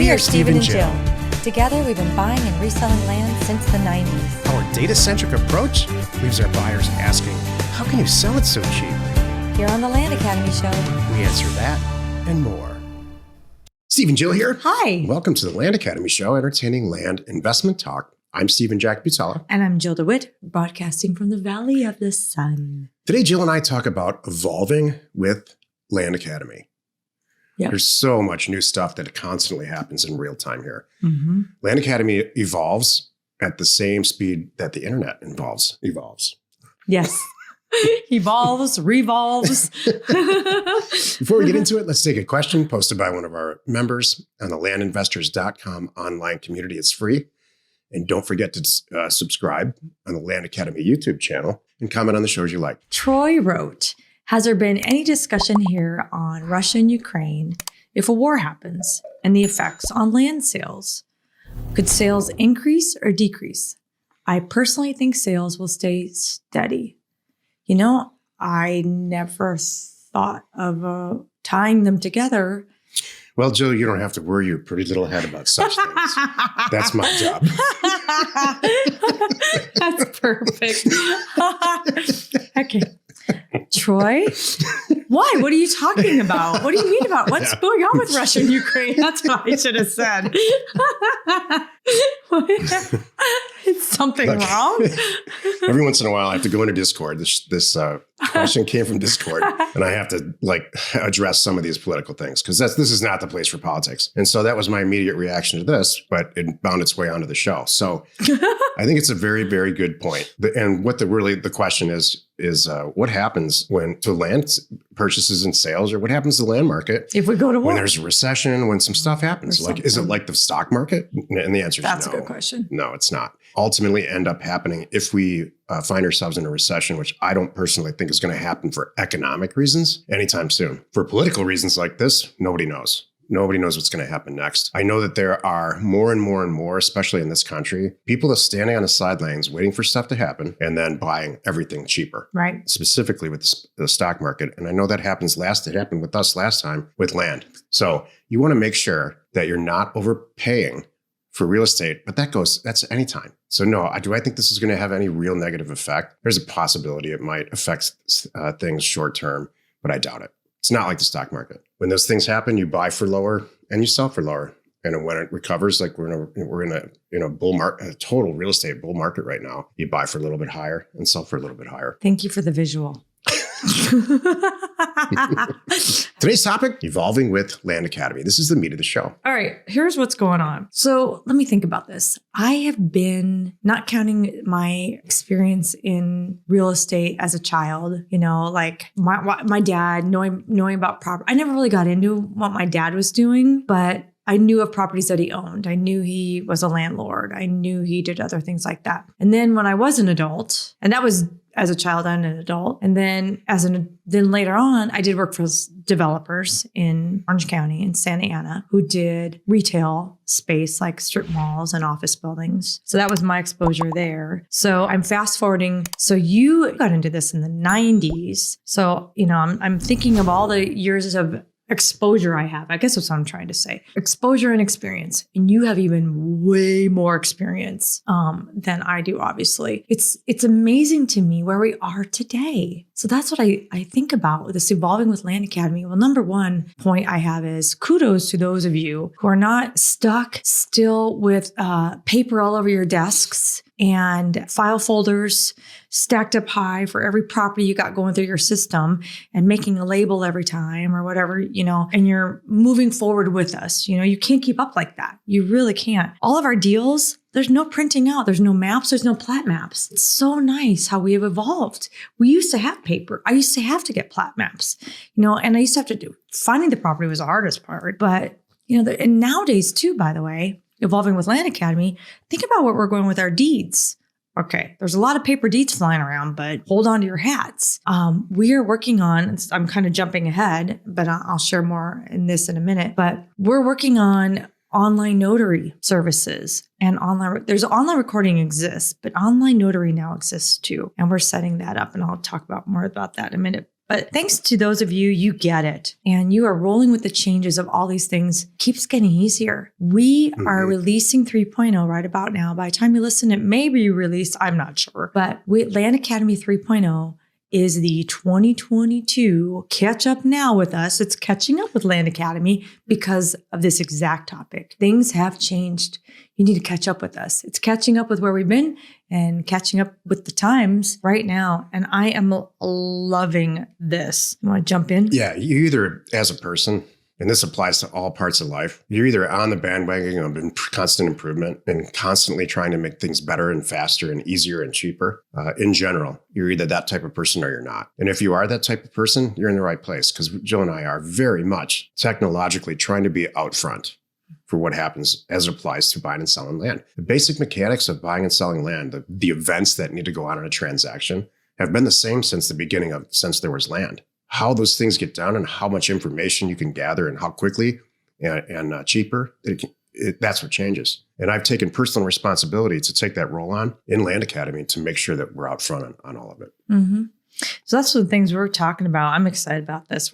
We are Stephen and Jill. Together, we've been buying and reselling land since the 90s. Our data-centric approach leaves our buyers asking, how can you sell it so cheap? Here on the Land Academy Show, We answer that and more. Steve and Jill here. Hi. Welcome to the Land Academy Show, entertaining land investment talk. I'm Stephen Jack Butala. And I'm Jill DeWitt, broadcasting from the Valley of the Sun. Today, Jill and I talk about evolving with Land Academy. Yep. There's so much new stuff that constantly happens in real time here. Mm-hmm. Land Academy evolves at the same speed that the internet evolves. Yes. Evolves, revolves. Before we get into it, let's take a question posted by one of our members on the landinvestors.com online community. It's free. And don't forget to subscribe on the Land Academy YouTube channel and comment on the shows you like. Troy wrote, has there been any discussion here on Russia and Ukraine if a war happens and the effects on land sales? Could sales increase or decrease? I personally think sales will stay steady. You know, I never thought of tying them together. Well, Jill, you don't have to worry your pretty little head about such things. That's my job. That's perfect. Okay. Troy, why? What are you talking about? What do you mean about what's going on with Russia and Ukraine? That's what I should have said. Is something wrong? Every once in a while, I have to go into Discord. This question came from Discord, and I have to address some of these political things because this is not the place for politics. And so that was my immediate reaction to this, but it found its way onto the show. So I think it's a very, very good point. And what the question is what happens to land purchases and sales, or what happens to the land market if we go to war? When there's a recession, when some stuff happens? Is it like the stock market? And the answer is no. That's a good question. No, it's not. Ultimately end up happening if we find ourselves in a recession, which I don't personally think is going to happen for economic reasons anytime soon. For political reasons like this, nobody knows. Nobody knows what's going to happen next. I know that there are more and more and more, especially in this country, people are standing on the sidelines waiting for stuff to happen and then buying everything cheaper. Right. Specifically with the stock market. And I know that it happened with us last time with land. So you want to make sure that you're not overpaying for real estate, but that's anytime. So no, do I think this is going to have any real negative effect? There's a possibility it might affect things short term, but I doubt it. It's not like the stock market. When those things happen, you buy for lower and you sell for lower. And when it recovers, like we're in a bull market, a total real estate bull market right now, you buy for a little bit higher and sell for a little bit higher. Thank you for the visual. Today's topic, evolving with Land Academy. This is the meat of the show. All right, here's what's going on. So let me think about this. I have been, not counting my experience in real estate as a child, like my dad, knowing about property. I never really got into what my dad was doing, but I knew of properties that he owned. I knew he was a landlord. I knew he did other things like that. And then when I was an adult, and that was as a child and an adult, and then then later on, I did work for developers in Orange County in Santa Ana who did retail space like strip malls and office buildings. So that was my exposure there. So I'm fast forwarding. So you got into this in the 90s. So, I'm thinking of all the years of exposure I have. I guess that's what I'm trying to say. Exposure and experience. And you have even way more experience than I do, obviously. It's amazing to me where we are today. So that's what I think about with this evolving with Land Academy. Well, number one point I have is kudos to those of you who are not stuck still with paper all over your desks and file folders stacked up high for every property you got going through your system and making a label every time or whatever, and you're moving forward with us. You can't keep up like that. You really can't. All of our deals, there's no printing out. There's no maps. There's no plat maps. It's so nice how we have evolved. We used to have paper. I used to have to get plat maps, and I used to have to do, finding the property was the hardest part. But, and nowadays too, by the way, evolving with Land Academy, think about what we're going with our deeds. Okay, there's a lot of paper deeds flying around, but hold on to your hats. We are working on, I'm kind of jumping ahead, but I'll share more in this in a minute, but we're working on online notary services and there's online recording exists, but online notary now exists too. And we're setting that up, and I'll talk more about that in a minute. But thanks to those of you, you get it. And you are rolling with the changes of all these things. Keeps getting easier. We are releasing 3.0 right about now. By the time you listen, it may be released. I'm not sure. But Land Academy 3.0 is the 2022 catch up now with us. It's catching up with Land Academy because of this exact topic. Things have changed. You need to catch up with us. It's catching up with where we've been and catching up with the times right now. And I am loving this. You want to jump in? Yeah, you either, as a person, and this applies to all parts of life, you're either on the bandwagon of constant improvement and constantly trying to make things better and faster and easier and cheaper. In general, you're either that type of person or you're not. And if you are that type of person, you're in the right place, because Jill and I are very much technologically trying to be out front for what happens as it applies to buying and selling land. The basic mechanics of buying and selling land, the events that need to go on in a transaction, have been the same since there was land. How those things get done and how much information you can gather and how quickly and cheaper, that's what changes. And I've taken personal responsibility to take that role on in Land Academy to make sure that we're out front on all of it. Mm-hmm. So that's the things we're talking about. I'm excited about this.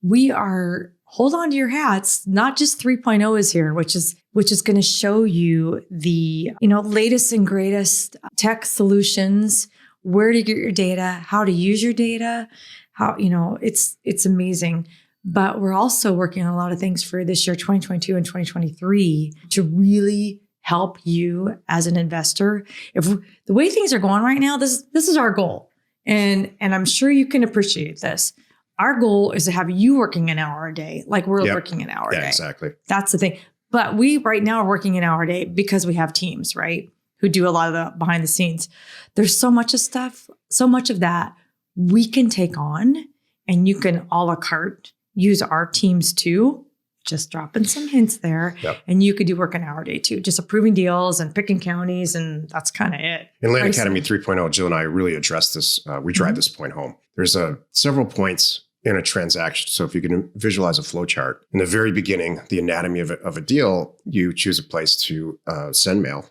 We are, hold on to your hats. Not just 3.0 is here, which is going to show you the, latest and greatest tech solutions, where to get your data, how to use your data. How, it's amazing. But we're also working on a lot of things for this year, 2022 and 2023, to really help you as an investor. If the way things are going right now, this is our goal. And I'm sure you can appreciate this. Our goal is to have you working an hour a day, like we're working an hour a day. Yeah, exactly. That's the thing. But we right now are working an hour a day because we have teams, right, who do a lot of the behind the scenes. There's so much of stuff, so much of that we can take on, and you can a la carte use our teams too. Just dropping some hints there. Yep. And you could do work an hour a day too, just approving deals and picking counties. And that's kind of it. In Land Academy 3.0, Jill and I really addressed this. We drive this point home. There's several points in a transaction. So if you can visualize a flow chart, in the very beginning, the anatomy of a deal, you choose a place to send mail.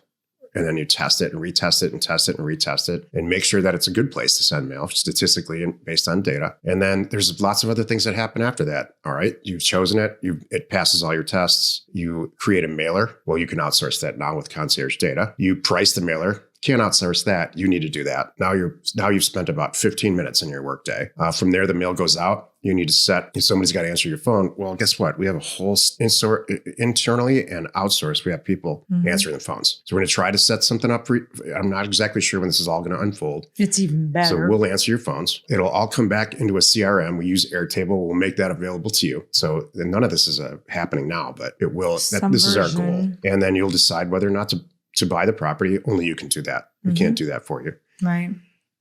And then you test it and retest it and test it and retest it and make sure that it's a good place to send mail statistically and based on data. And then there's lots of other things that happen after that. All right. You've chosen it. It passes all your tests. You create a mailer. Well, you can outsource that now with concierge data. You price the mailer. Can't outsource that. You need to do that. Now you've spent about 15 minutes in your workday. From there, the mail goes out. You need to somebody's got to answer your phone. Well, guess what? We have a whole internally and outsourced. We have people answering the phones. So we're going to try to set something up for you. I'm not exactly sure when this is all going to unfold. It's even better. So we'll answer your phones. It'll all come back into a CRM. We use Airtable. We'll make that available to you. So none of this is happening now, but it will. This is our goal. And then you'll decide whether or not to buy the property. Only you can do that. We can't do that for you. Right.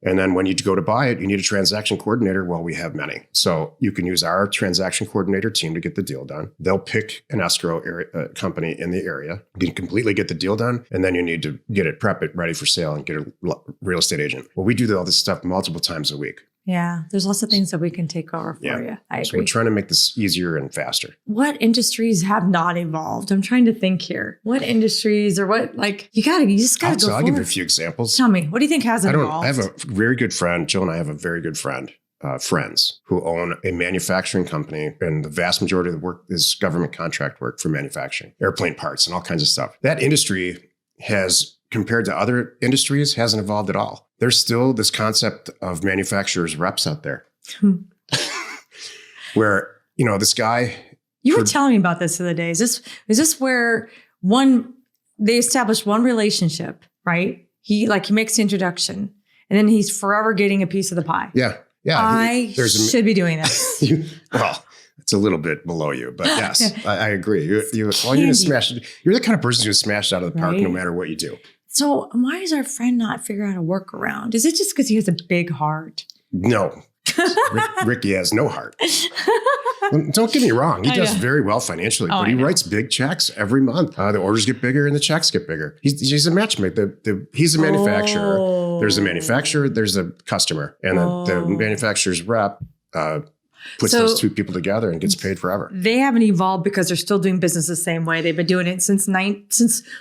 And then when you go to buy it, you need a transaction coordinator. Well, we have many. So you can use our transaction coordinator team to get the deal done. They'll pick an escrow company in the area. You can completely get the deal done. And then you need to prep it ready for sale and get a real estate agent. Well, we do all this stuff multiple times a week. Yeah, there's lots of things that we can take over for you. I agree. So we're trying to make this easier and faster. What industries have not evolved? I'm trying to think here. What industries or what, you just got to go I'll give you a few examples. Tell me, what do you think hasn't evolved? I have a very good friend. Jill and I have a very good friend, friends who own a manufacturing company. And the vast majority of the work is government contract work for manufacturing, airplane parts and all kinds of stuff. That industry has, compared to other industries, hasn't evolved at all. There's still this concept of manufacturers reps out there where, this guy. You were telling me about this the other day. Is this where they established one relationship, right? He makes the introduction and then he's forever getting a piece of the pie. Yeah. Yeah. I should be doing this. It's a little bit below you, but yes, I agree. You're the kind of person who's smashed out of the park no matter what you do. So why does our friend not figure out a workaround? Is it just because he has a big heart? No. Ricky has no heart. Don't get me wrong. He does very well financially, but he writes big checks every month. The orders get bigger and the checks get bigger. He's a matchmaker. He's a manufacturer. There's a manufacturer. There's a customer. And the manufacturer's rep puts those two people together and gets paid forever. They haven't evolved because they're still doing business the same way. They've been doing it since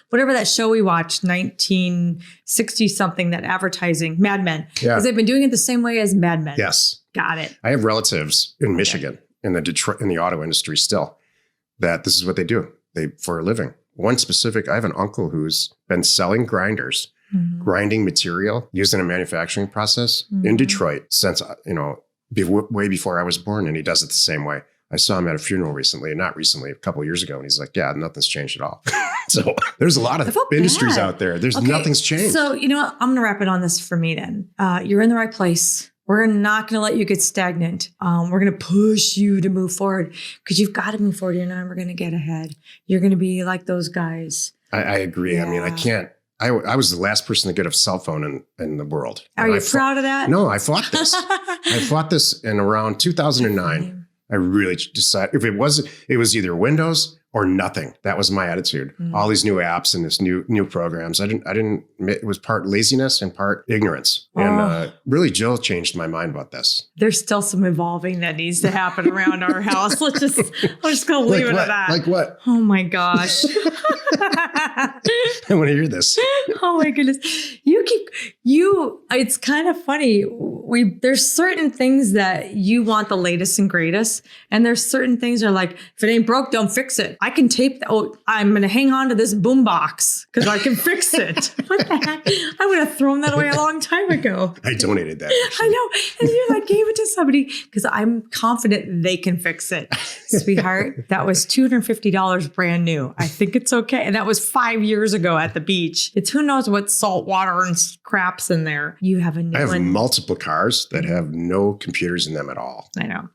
whatever that show we watched, 1960 something, that advertising, Mad Men. Yeah. Because they've been doing it the same way as Mad Men. Yes. Got it. I have relatives in Michigan in the auto industry still that this is what they do. For a living. One specific, I have an uncle who's been selling grinders, grinding material used in a manufacturing process in Detroit since, way before I was born. And he does it the same way. I saw him at a funeral recently, not recently, a couple of years ago. And he's like, yeah, nothing's changed at all. So there's a lot of industries out there. Nothing's changed. So, you know what? I'm going to wrap it on this for me then. You're in the right place. We're not going to let you get stagnant. We're going to push you to move forward because you've got to move forward. You're never going to get ahead. You're going to be like those guys. I agree. Yeah. I mean, I can't. I was the last person to get a cell phone in the world. Are you proud of that? No, I fought this. I fought this in around 2009. I really decided it was either Windows or nothing. That was my attitude. All these new apps and this new programs. It was part laziness and part ignorance. And really Jill changed my mind about this. There's still some evolving that needs to happen around our house. I'm just going to leave it at that. Like what? Oh my gosh. I want to hear this. Oh my goodness. It's kind of funny. There's certain things that you want the latest and greatest. And there's certain things that are like, if it ain't broke, don't fix it. I can tape that. Oh, I'm going to hang on to this boom box because I can fix it. What the heck? I would have thrown that away a long time ago. I donated that. I know. And you gave it to somebody because I'm confident they can fix it. Sweetheart, that was $250 brand new. I think it's okay. And that was 5 years ago at the beach. It's who knows what salt water and crap's in there. You have a new one. I have multiple cars that have no computers in them at all. I know.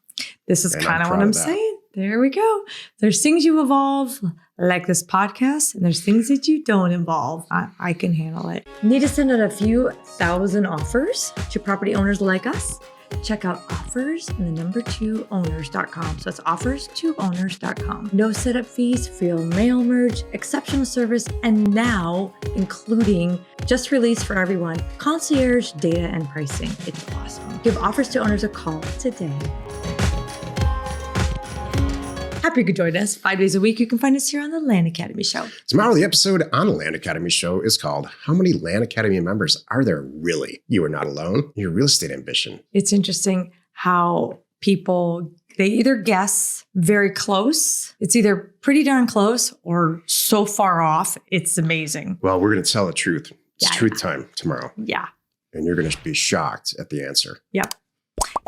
This is kind of what I'm saying. There we go. There's things you evolve, like this podcast, and there's things that you don't involve. I can handle it. Need to send out a few thousand offers to property owners like us? Check out offers and the number 2owners.com. So it's offers2owners.com. No setup fees, free mail merge, exceptional service, and now including just released for everyone, concierge data and pricing. It's awesome. Give Offers to Owners a call today. Happy you could join us 5 days a week. You can find us here on the Land Academy Show. Tomorrow, the episode on the Land Academy Show is called How Many Land Academy Members Are There Really? You Are Not Alone. Your Real Estate Ambition. It's interesting how people, they either guess very close. It's either pretty darn close or so far off. It's amazing. Well, we're going to tell the truth. It's truth time tomorrow. Yeah. And you're going to be shocked at the answer. Yep.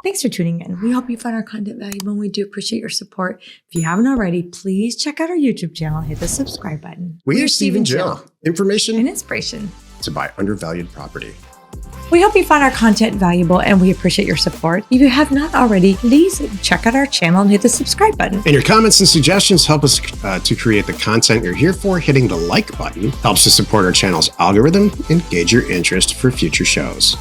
Thanks for tuning in. We hope you find our content valuable, and we do appreciate your support. If you haven't already, please check out our YouTube channel. Hit the subscribe button. We're Steve and Jill. Information and inspiration to buy undervalued property. We hope you find our content valuable, and we appreciate your support. If you have not already, please check out our channel and hit the subscribe button. And your comments and suggestions help us to create the content you're here for. Hitting the like button helps to support our channel's algorithm and gauge your interest for future shows.